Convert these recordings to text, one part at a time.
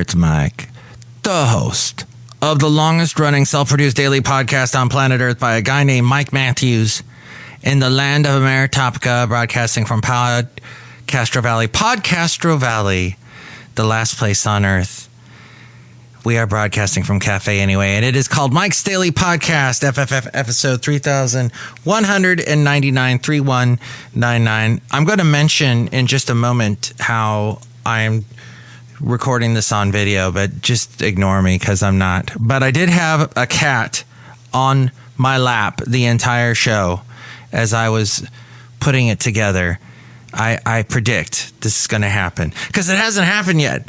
Earth Mike, the host of the longest-running self-produced daily podcast on planet Earth by a guy named Mike Matthews in the land of Ameritopica, broadcasting from podCastro Valley, the last place on Earth. We are broadcasting from Café Anyway, and it is called Mike's Daily Podcast, FFF episode 3199, 3199. I'm going to mention in just a moment how I'm recording this on video, but just ignore me because I'm not. But I did have a cat on my lap the entire show as I was putting it together. I predict this is going to happen because it hasn't happened yet.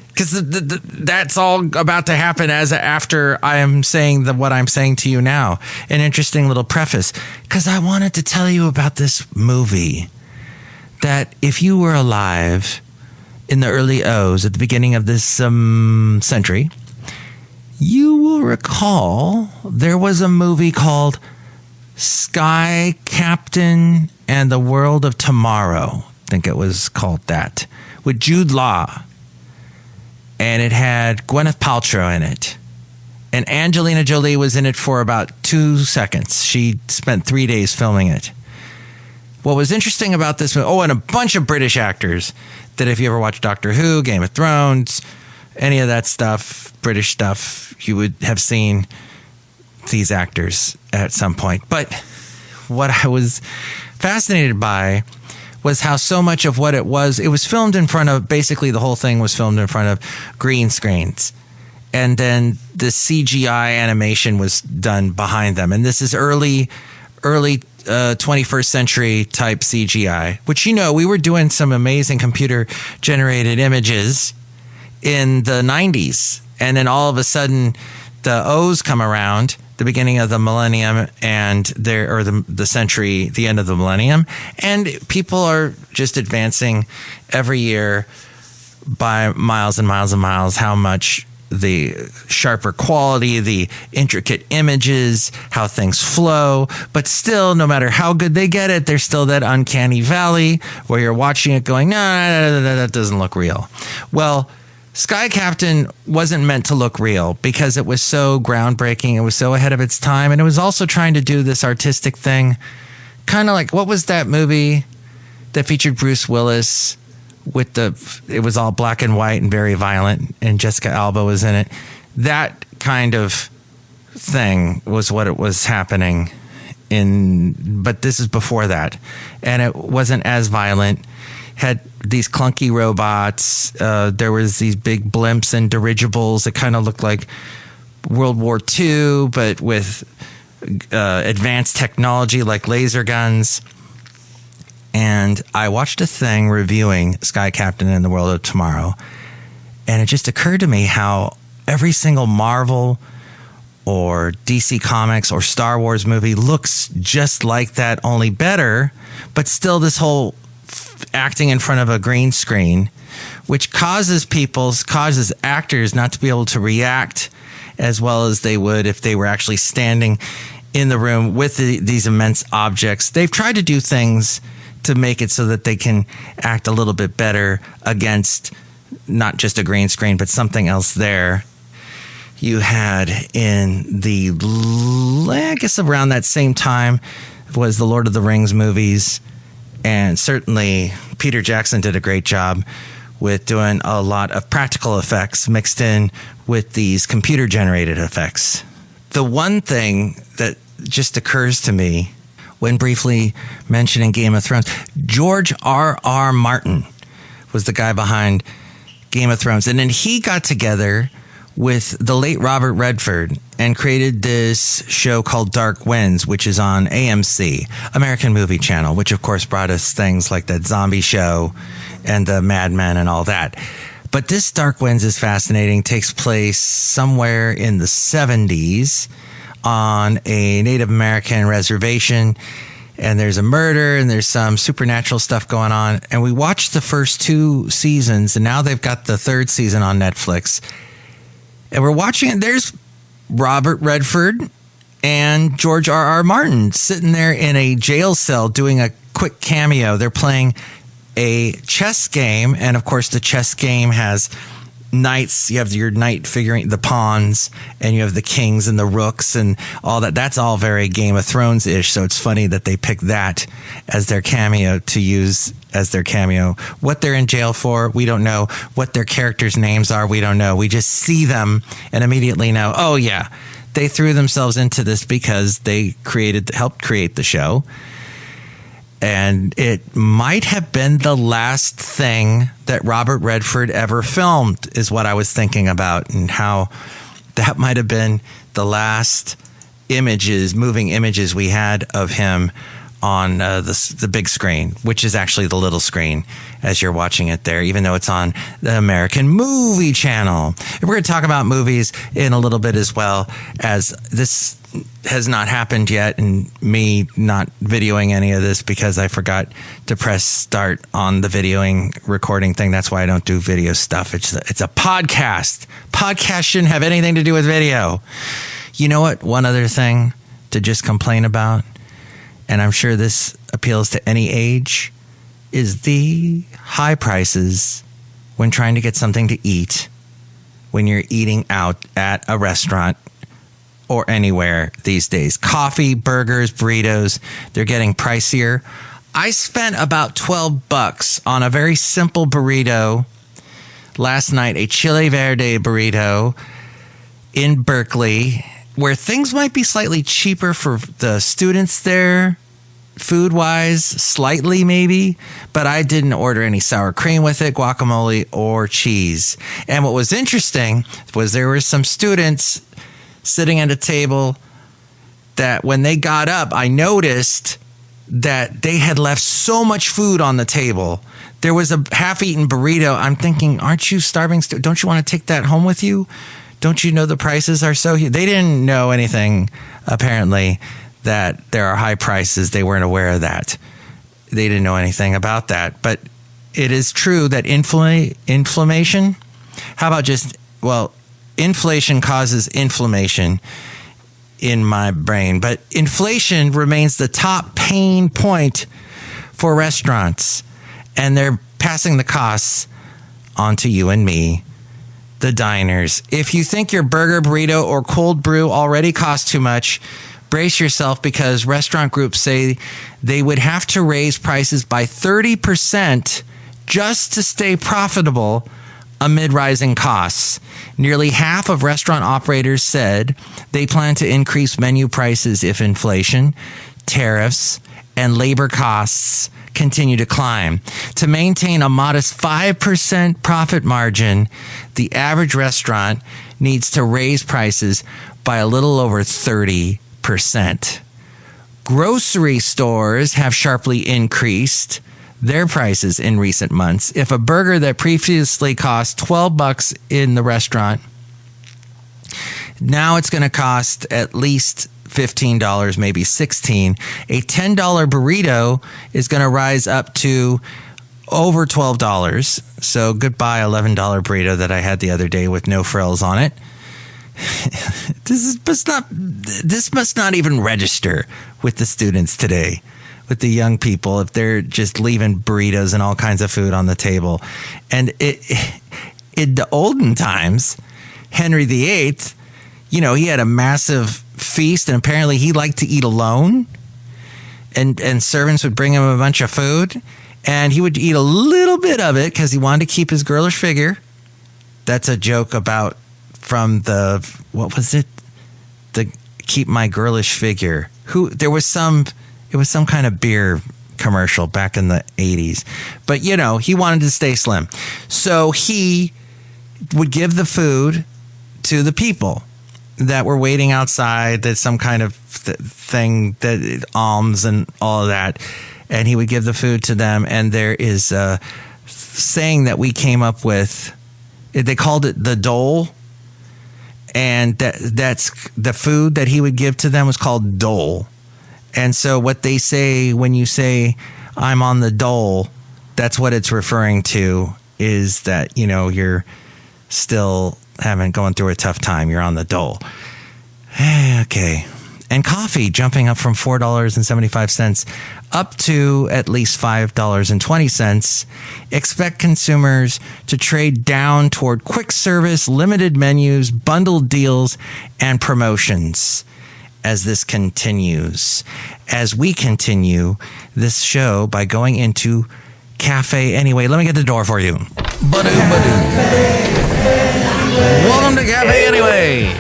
Because that's all about to happen after I am saying what I'm saying to you now. An interesting little preface. Because I wanted to tell you about this movie that if you were alive in the early O's at the beginning of this century, you will recall there was a movie called Sky Captain and the World of Tomorrow. I think it was called that. With Jude Law. And it had Gwyneth Paltrow in it. And Angelina Jolie was in it for about 2 seconds. She spent 3 days filming it. What was interesting about this movie, and a bunch of British actors that if you ever watched Doctor Who, Game of Thrones, any of that stuff, British stuff, you would have seen these actors at some point. But what I was fascinated by was how so much of what it was filmed in front of, basically the whole thing was filmed in front of green screens. And then the CGI animation was done behind them. And this is early 21st century type CGI, which, we were doing some amazing computer generated images in the 90s. And then all of a sudden the O's come around, the beginning of the millennium and the century, the end of the millennium. And people are just advancing every year by miles and miles and miles, how much the sharper quality, the intricate images, how things flow. But still, no matter how good they get it, there's still that uncanny valley where you're watching it going, no, that doesn't look real. Well, Sky Captain wasn't meant to look real because it was so groundbreaking. It was so ahead of its time. And it was also trying to do this artistic thing. Kind of like, what was that movie that featured Bruce Willis it was all black and white and very violent and Jessica Alba was in it. That kind of thing was what it was happening but this is before that. And it wasn't as violent. Had these clunky robots. There was these big blimps and dirigibles that kind of looked like World War II, but with advanced technology like laser guns. And I watched a thing reviewing Sky Captain and the World of Tomorrow, and it just occurred to me how every single Marvel or DC Comics or Star Wars movie looks just like that, only better, but still this whole acting in front of a green screen, which causes actors not to be able to react as well as they would if they were actually standing in the room with these immense objects. They've tried to do things to make it so that they can act a little bit better against not just a green screen, but something else there. You had in I guess around that same time was the Lord of the Rings movies. And certainly Peter Jackson did a great job with doing a lot of practical effects mixed in with these computer-generated effects. The one thing that just occurs to me when briefly mentioning Game of Thrones, George R.R. Martin was the guy behind Game of Thrones. And then he got together with the late Robert Redford and created this show called Dark Winds, which is on AMC, American Movie Channel, which of course brought us things like that zombie show and the Mad Men and all that. But this Dark Winds is fascinating, takes place somewhere in the 70s on a Native American reservation, and there's a murder and there's some supernatural stuff going on. And we watched the first 2 seasons, and now they've got the 3rd season on Netflix. And we're watching it. There's Robert Redford and George R.R. Martin sitting there in a jail cell doing a quick cameo. They're playing a chess game. And of course, the chess game has knights, you have your knight figurine, the pawns, and you have the kings and the rooks and all that. That's all very Game of Thrones-ish, so it's funny that they picked that as their cameo to use as their cameo. What they're in jail for, we don't know. What their characters' names are, we don't know. We just see them and immediately know, oh yeah, they threw themselves into this because they helped create the show. And it might have been the last thing that Robert Redford ever filmed, is what I was thinking about, and how that might have been the last moving images we had of him on the big screen, which is actually the little screen as you're watching it there, even though it's on the American Movie Channel. And we're going to talk about movies in a little bit, as well, as this has not happened yet, and me not videoing any of this because I forgot to press start on the videoing recording thing. That's why I don't do video stuff. It's a podcast. Podcast shouldn't have anything to do with video. You know what? One other thing to just complain about, and I'm sure this appeals to any age, is the high prices when trying to get something to eat when you're eating out at a restaurant or anywhere these days. Coffee, burgers, burritos, they're getting pricier. I spent about $12 on a very simple burrito last night, a Chile Verde burrito in Berkeley, where things might be slightly cheaper for the students there, food-wise, slightly maybe, but I didn't order any sour cream with it, guacamole, or cheese. And what was interesting was there were some students sitting at a table that when they got up, I noticed that they had left so much food on the table. There was a half-eaten burrito. I'm thinking, aren't you starving? Don't you want to take that home with you? Don't you know the prices are so huge? They didn't know anything, apparently, that there are high prices. They weren't aware of that. They didn't know anything about that. But it is true that inflammation, how about just, well, inflation causes inflammation in my brain, but inflation remains the top pain point for restaurants, and they're passing the costs on to you and me, the diners. If you think your burger, burrito, or cold brew already cost too much, brace yourself, because restaurant groups say they would have to raise prices by 30% just to stay profitable amid rising costs. Nearly half of restaurant operators said they plan to increase menu prices if inflation, tariffs, and labor costs continue to climb. To maintain a modest 5% profit margin, the average restaurant needs to raise prices by a little over 30%. Grocery stores have sharply increased their prices in recent months. If a burger that previously cost $12 in the restaurant, now it's going to cost at least $15, maybe $16. A $10 burrito is going to rise up to over $12. So goodbye $11 burrito that I had the other day with no frills on it. This must not even register with the students today, with the young people, if they're just leaving burritos and all kinds of food on the table. And in the olden times, Henry VIII, he had a massive feast, and apparently he liked to eat alone, and servants would bring him a bunch of food, and he would eat a little bit of it because he wanted to keep his girlish figure. That's a joke from the, what was it? The Keep My Girlish Figure. It was some kind of beer commercial back in the 80s. But, he wanted to stay slim. So he would give the food to the people that were waiting outside. That's some kind of thing, that alms and all of that. And he would give the food to them. And there is a saying that we came up with. They called it the dole. And that's the food that he would give to them was called dole. And so what they say when you say, I'm on the dole, that's what it's referring to, is that, you're still going through a tough time. You're on the dole. Okay. And coffee jumping up from $4.75 up to at least $5.20. Expect consumers to trade down toward quick service, limited menus, bundled deals, and promotions as this continues. As we continue this show by going into Café Anyway. Let me get the door for you. Welcome to Café Anyway.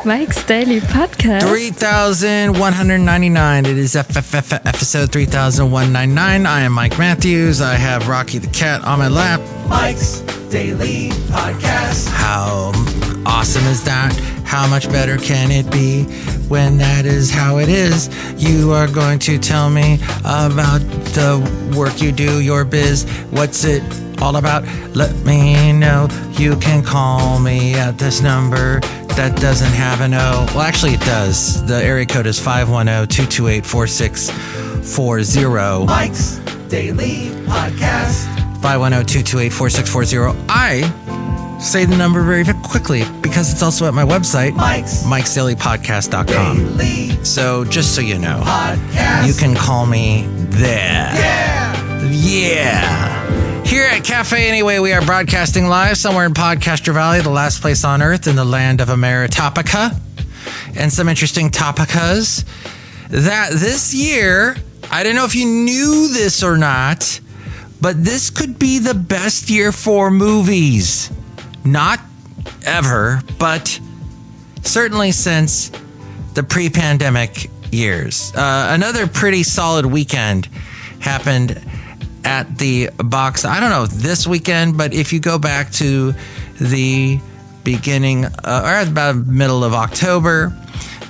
Mike's Daily Podcast. 3,199. It is episode 3,199. I am Mike Matthews. I have Rocky the Cat on my lap. Mike's Daily Podcast. How awesome is that? How much better can it be when that is how it is? You are going to tell me about the work you do, your biz. What's it all about? Let me know. You can call me at this number that doesn't have an O. Well, actually it does. The area code is 510-228-4640. Mike's Daily Podcast. 510-228-4640. I say the number very quickly because it's also at my website, mikesdailypodcast.com. Daily So just so you know, Podcast. you can call me there. Yeah. Here at Café Anyway, we are broadcasting live somewhere in Podcastro Valley, the last place on earth in the land of Ameritopica, and some interesting topicas. That this year, I don't know if you knew this or not, but this could be the best year for movies. Not ever, but certainly since the pre-pandemic years. Another pretty solid weekend happened at the box. I don't know this weekend, but if you go back to the beginning or about middle of October,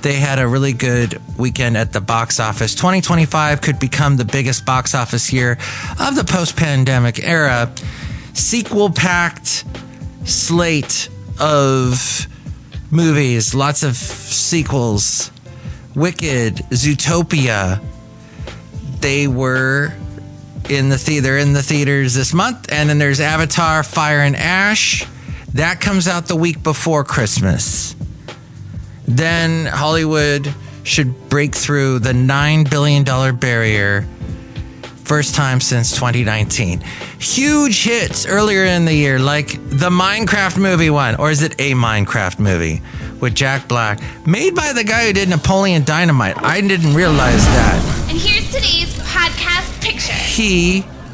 they had a really good weekend at the box office. 2025 could become the biggest box office year of the post-pandemic era. Sequel-packed slate of movies, lots of sequels. Wicked, Zootopia. They were in the theaters this month, and then there's Avatar: Fire and Ash. That comes out the week before Christmas. Then Hollywood should break through the $9 billion barrier. First time since 2019. Huge hits earlier in the year, like the Minecraft movie one, or is it a Minecraft movie with Jack Black, made by the guy who did Napoleon Dynamite. I didn't realize that. And here's today's podcast picture.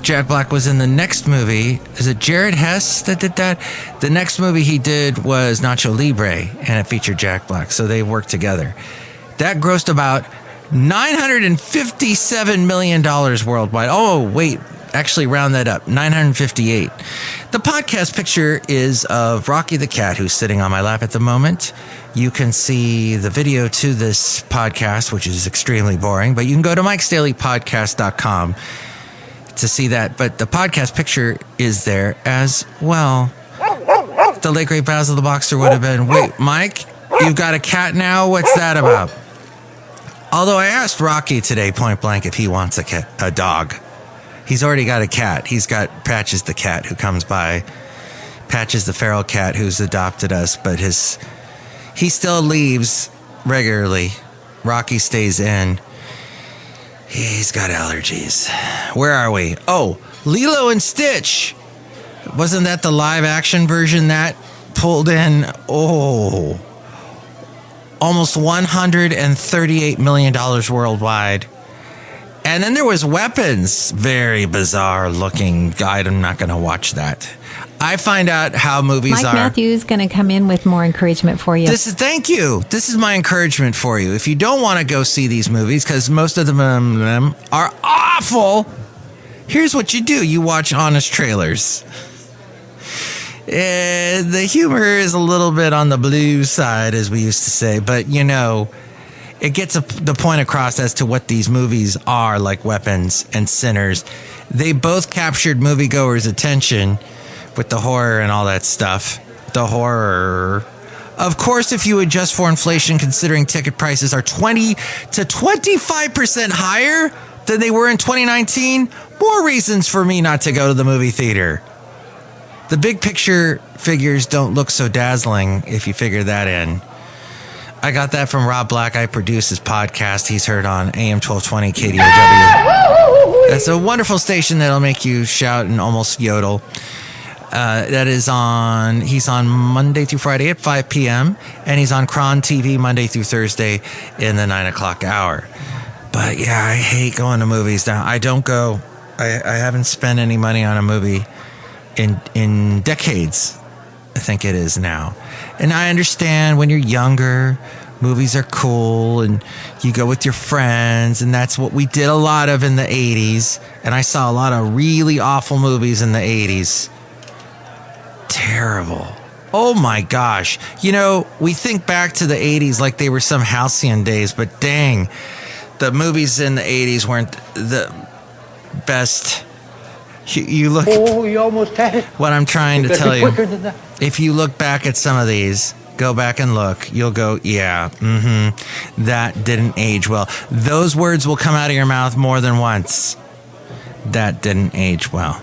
Jack Black was in the next movie. Is it Jared Hess that did that? The next movie he did was Nacho Libre, and it featured Jack Black, so they worked together. That grossed about $957 million worldwide. Oh, wait. Actually, round that up. 958. The podcast picture is of Rocky the Cat, who's sitting on my lap at the moment. You can see the video to this podcast, which is extremely boring, but you can go to mikesdailypodcast.com to see that. But the podcast picture is there as well. The late great Basil the Boxer would have been, wait, Mike, you've got a cat now? What's that about? Although I asked Rocky today, point blank, if he wants a dog. He's already got a cat. He's got Patches the cat who comes by. Patches the feral cat who's adopted us, but he still leaves regularly. Rocky stays in. He's got allergies. Where are we? Oh, Lilo and Stitch. Wasn't that the live action version that pulled in? Oh, almost $138 million worldwide. And then there was Weapons. Very bizarre looking. I'm not going to watch that. I find out how movies Mike are. Matthews is going to come in with more encouragement for you. Thank you. This is my encouragement for you. If you don't want to go see these movies, because most of them are awful, here's what you do. You watch honest trailers. The humor is a little bit on the blue side, as we used to say, but you know, it gets the point across as to what these movies are, like Weapons and Sinners. They both captured moviegoers' attention with the horror and all that stuff. The horror. Of course, if you adjust for inflation, considering ticket prices are 20 to 25% higher than they were in 2019, more reasons for me not to go to the movie theater. The big picture figures don't look so dazzling if you figure that in. I got that from Rob Black. I produce his podcast. He's heard on AM 1220 KDOW. That's a wonderful station that'll make you shout and almost yodel. He's on Monday through Friday at 5 p.m. and he's on Cron TV Monday through Thursday in the 9 o'clock hour. But yeah, I hate going to movies now. I don't go. I haven't spent any money on a movie in decades, I think it is now. And I understand when you're younger, movies are cool and you go with your friends, and that's what we did a lot of in the 80s. And I saw a lot of really awful movies in the 80s. Terrible. Oh my gosh. You know, we think back to the 80s like they were some halcyon days, but dang, the movies in the 80s weren't the best. You look. Oh, you almost had it. What I'm trying to tell you, quicker than that. if you look back at some of these, go back and look, you'll go, yeah, that didn't age well. Those words will come out of your mouth more than once. That didn't age well.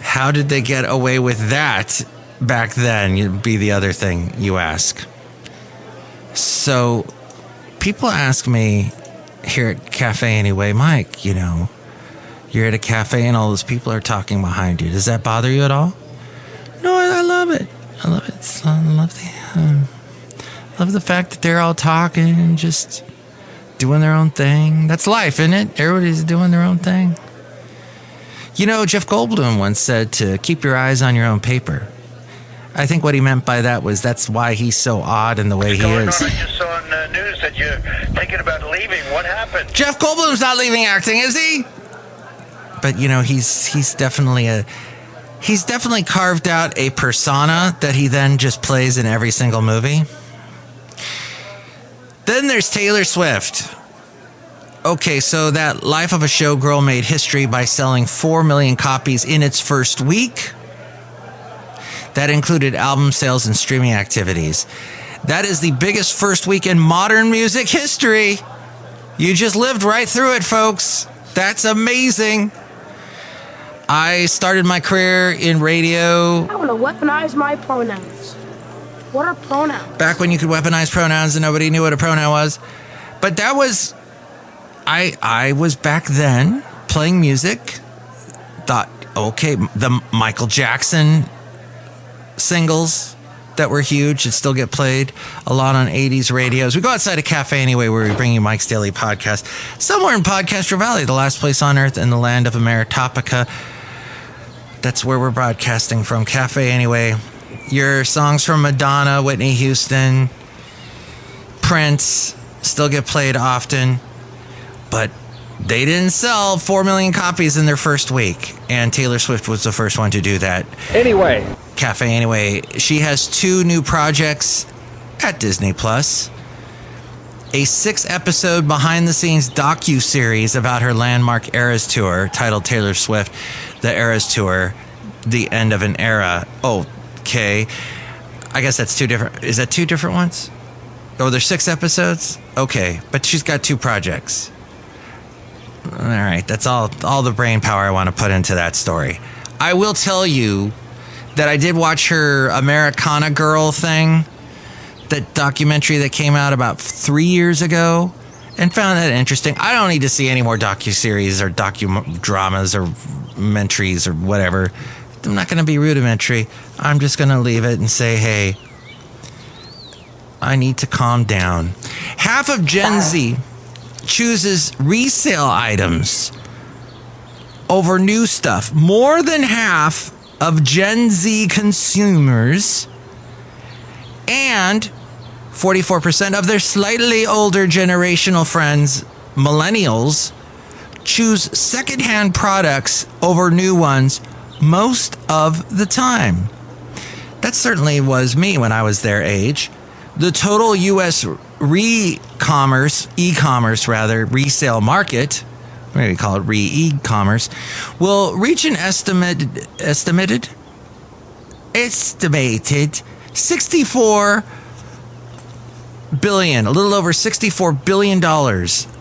How did they get away with that back then? Would be the other thing you ask. So people ask me here at Café Anyway, Mike, you know, you're at a cafe and all those people are talking behind you. Does that bother you at all? No, I love it. I love it. I love the fact that they're all talking and just doing their own thing. That's life, isn't it? Everybody's doing their own thing. You know, Jeff Goldblum once said to keep your eyes on your own paper. I think what he meant by that was that's why he's so odd in the way he is. I just saw on the news that you're thinking about leaving. What happened? Jeff Goldblum's not leaving acting, is he? But you know, he's definitely carved out a persona that he then just plays in every single movie. Then there's Taylor Swift. Okay, so that Life of a Showgirl made history by selling 4 million copies in its first week. That included album sales and streaming activities. That is the biggest first week in modern music history. You just lived right through it, folks. That's amazing. I started my career in radio. I want to weaponize my pronouns. What are pronouns? Back when you could weaponize pronouns and nobody knew what a pronoun was. But that was... I was back then playing music. Thought, okay, the Michael Jackson singles that were huge and still get played a lot on 80s radios. We go outside a Cafe Anyway where we bring you Mike's Daily Podcast. Somewhere in Podcastro Valley, the last place on earth in the land of Ameritopica. That's where we're broadcasting from. Cafe Anyway. Your songs from Madonna, Whitney Houston, Prince still get played often. But they didn't sell 4 million copies in their first week. And Taylor Swift was the first one to do that. Anyway. Cafe Anyway. She has 2 new projects at Disney+. A 6-episode behind-the-scenes docu-series about her landmark Eras Tour, titled Taylor Swift, The Eras Tour, The End of an Era. Okay. I guess that's 2 different... Is that 2 different ones? Oh, there's 6 episodes? Okay. But she's got 2 projects. All right, that's all the brain power I want to put into that story. I will tell you that I did watch her Americana Girl thing, that documentary that came out about 3 years ago, and found that interesting. I don't need to see any more docuseries or docudramas or mentaries or whatever. I'm not going to be rudimentary. I'm just going to leave it and say, hey, I need to calm down. Half of Gen Z chooses resale items over new stuff. More than half of Gen Z consumers and 44% of their slightly older generational friends, millennials, choose secondhand products over new ones most of the time. That certainly was me when I was their age. The total U.S. e-commerce resale market, maybe call it e-commerce, will reach an estimated 64 billion, a little over $64 billion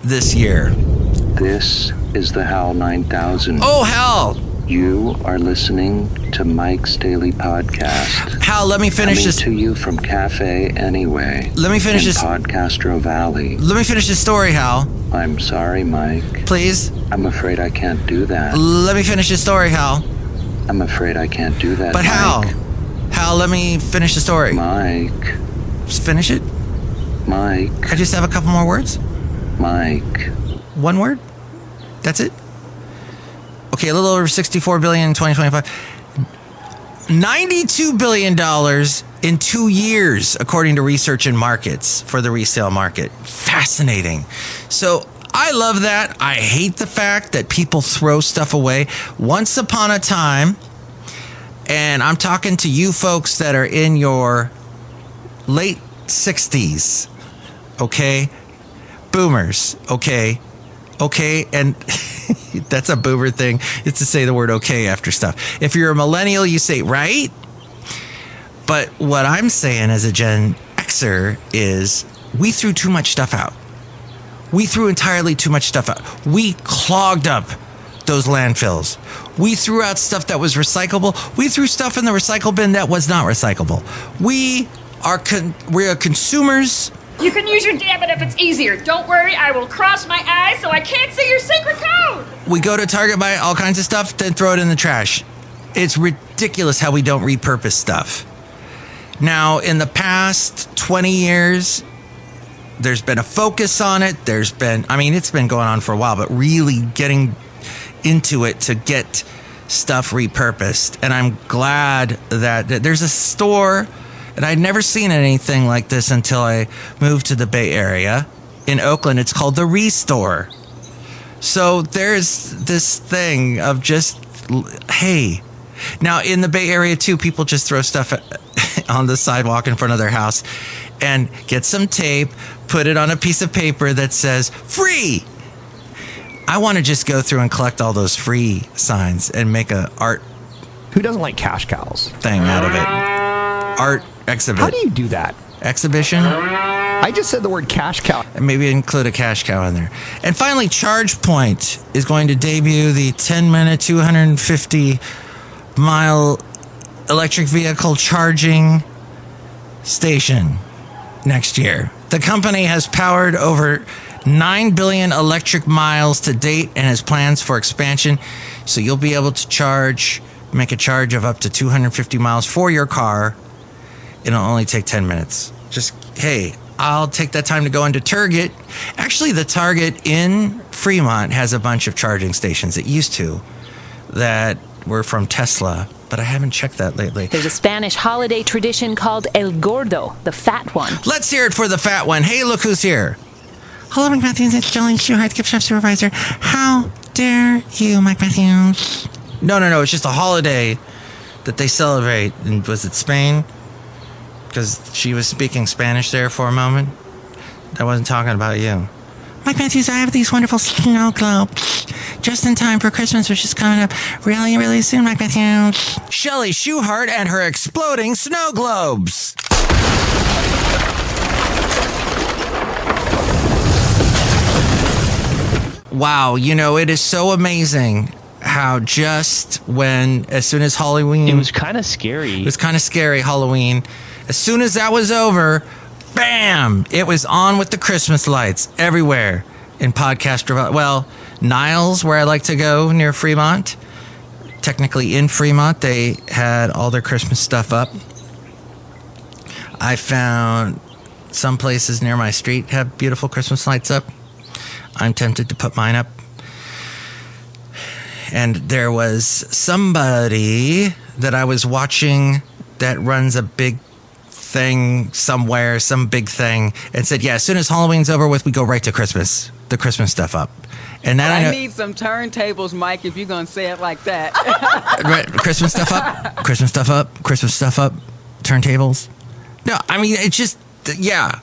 this year. This is the HAL 9000. Oh, hell. You are listening to Mike's Daily Podcast. Hal, let me finish coming this. to you from Cafe Anyway. Let me finish in this. PodCastro Valley. Let me finish this story, Hal. I'm sorry, Mike. Please. I'm afraid I can't do that. Let me finish this story, Hal. I'm afraid I can't do that, But Mike. Hal, let me finish the story. Mike. Just finish it. Mike. I just have a couple more words. Mike. One word? That's it? Okay, a little over $64 billion in 2025. $92 billion in 2 years, according to Research and Markets for the resale market. Fascinating. So I love that. I hate the fact that people throw stuff away. Once upon a time, and I'm talking to you folks that are in your late 60s, okay? Boomers, okay? Okay, and that's a boomer thing. It's to say the word okay after stuff. If you're a millennial, you say right. But what I'm saying as a Gen Xer is we threw too much stuff out. We threw entirely too much stuff out. We clogged up those landfills. We threw out stuff that was recyclable. We threw stuff in the recycle bin that was not recyclable. We are consumers. You can use your damn it if it's easier. Don't worry, I will cross my eyes so I can't see your secret code. We go to Target, buy all kinds of stuff, then throw it in the trash. It's ridiculous how we don't repurpose stuff. Now, in the past 20 years, there's been a focus on it. It's been going on for a while, but really getting into it to get stuff repurposed. And I'm glad that there's a store. And I'd never seen anything like this until I moved to the Bay Area. In Oakland, it's called the Restore. So there's this thing of just, hey. Now, in the Bay Area, too, people just throw stuff on the sidewalk in front of their house and get some tape, put it on a piece of paper that says, free. I want to just go through and collect all those free signs and make a art. Who doesn't like cash cows? Thing out of it. Art exhibit. How do you do that? Exhibition? I just said the word cash cow. And maybe include a cash cow in there. And finally, ChargePoint is going to debut the 10-minute, 250-mile electric vehicle charging station next year. The company has powered over 9 billion electric miles to date and has plans for expansion. So you'll be able to make a charge of up to 250 miles for your car. It'll only take 10 minutes. Just, hey, I'll take that time to go into Target. Actually, the Target in Fremont has a bunch of charging stations. It used to that were from Tesla, but I haven't checked that lately. There's a Spanish holiday tradition called El Gordo, the fat one. Let's hear it for the fat one. Hey, look who's here. Hello, Mike Matthews. It's Chely Shoehart, gift shop supervisor. How dare you, Mike Matthews? No. It's just a holiday that they celebrate. And was it Spain? Because she was speaking Spanish there for a moment. I wasn't talking about you. Mike Matthews, I have these wonderful snow globes just in time for Christmas, which is coming up really, really soon, Mike Matthews. Chely Shoehart and her exploding snow globes. Wow, it is so amazing how just as soon as Halloween... It was kind of scary. It was kind of scary, Halloween. As soon as that was over, bam! It was on with the Christmas lights everywhere in PodCastro. Well, Niles, where I like to go near Fremont. Technically in Fremont, they had all their Christmas stuff up. I found some places near my street have beautiful Christmas lights up. I'm tempted to put mine up. And there was somebody that I was watching that runs a big thing somewhere, some big thing, and said, yeah, as soon as Halloween's over with, we go right to Christmas, the Christmas stuff up. And that I need some turntables, Mike, if you're going to say it like that. Right, Christmas stuff up, Christmas stuff up, Christmas stuff up, turntables. No, I mean, it's just, yeah.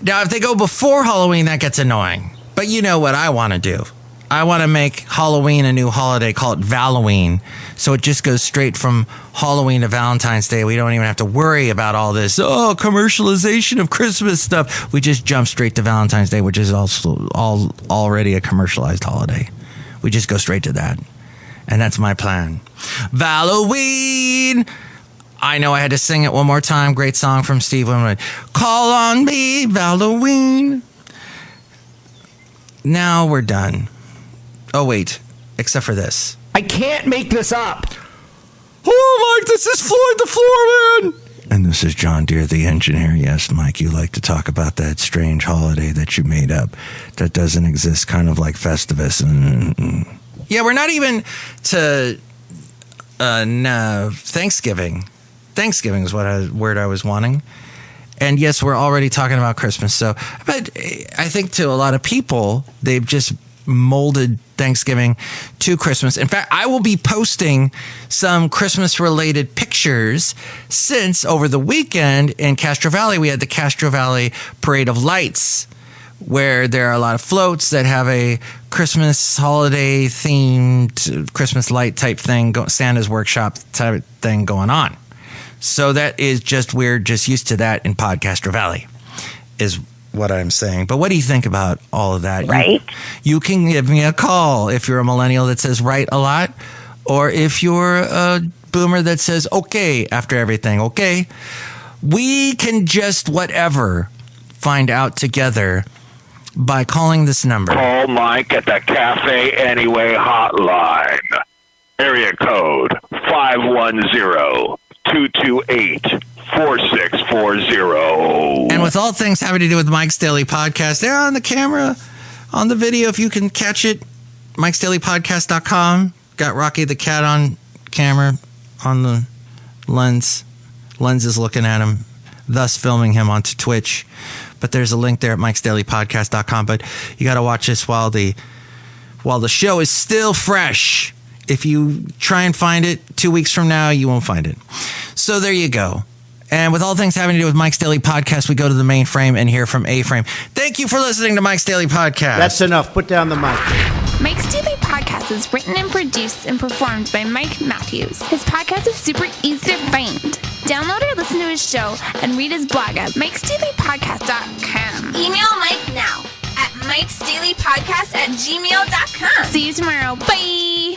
Now, if they go before Halloween, that gets annoying. But you know what I want to do? I want to make Halloween a new holiday, call it Valloween. So it just goes straight from Halloween to Valentine's Day. We don't even have to worry about all this, commercialization of Christmas stuff. We just jump straight to Valentine's Day, which is also already a commercialized holiday. We just go straight to that. And that's my plan. Halloween. I know I had to sing it one more time. Great song from Steve Winwood. Call on me, Halloween. Now we're done. Oh, wait. Except for this. I can't make this up. Oh, Mike, this is Floyd the Floorman. And this is John Deere, the engineer. Yes, Mike, you like to talk about that strange holiday that you made up that doesn't exist, kind of like Festivus. Yeah, we're not even to Thanksgiving. Thanksgiving is word I was wanting. And yes, we're already talking about Christmas. So, but I think to a lot of people, they've just molded Thanksgiving to Christmas. In fact, I will be posting some Christmas-related pictures since over the weekend in Castro Valley, we had the Castro Valley Parade of Lights, where there are a lot of floats that have a Christmas holiday-themed Christmas light type thing, Santa's workshop type thing going on. So that is just, we're just used to that in podCastro Valley, is what I'm saying. But what do you think about all of that? Right. You can give me a call if you're a millennial that says right a lot, or if you're a boomer that says okay after everything. Okay. We can just whatever find out together by calling this number. Call Mike at the Café Anyway hotline. Area code 510-228-4640. And with all things having to do with Mike's Daily Podcast, they're on the camera, on the video, if you can catch it, mikesdailypodcast.com. Got Rocky the cat on camera, on the lens. Lens is looking at him, thus filming him onto Twitch. But there's a link there at mikesdailypodcast.com. But you got to watch this while the show is still fresh. If you try and find it 2 weeks from now, you won't find it. So there you go. And with all things having to do with Mike's Daily Podcast, we go to the main frame and hear from A-Frame. Thank you for listening to Mike's Daily Podcast. That's enough. Put down the mic. Mike's Daily Podcast is written and produced and performed by Mike Matthews. His podcast is super easy to find. Download or listen to his show and read his blog at mikesdailypodcast.com. Email Mike now at mikesdailypodcast@gmail.com. See you tomorrow. Bye.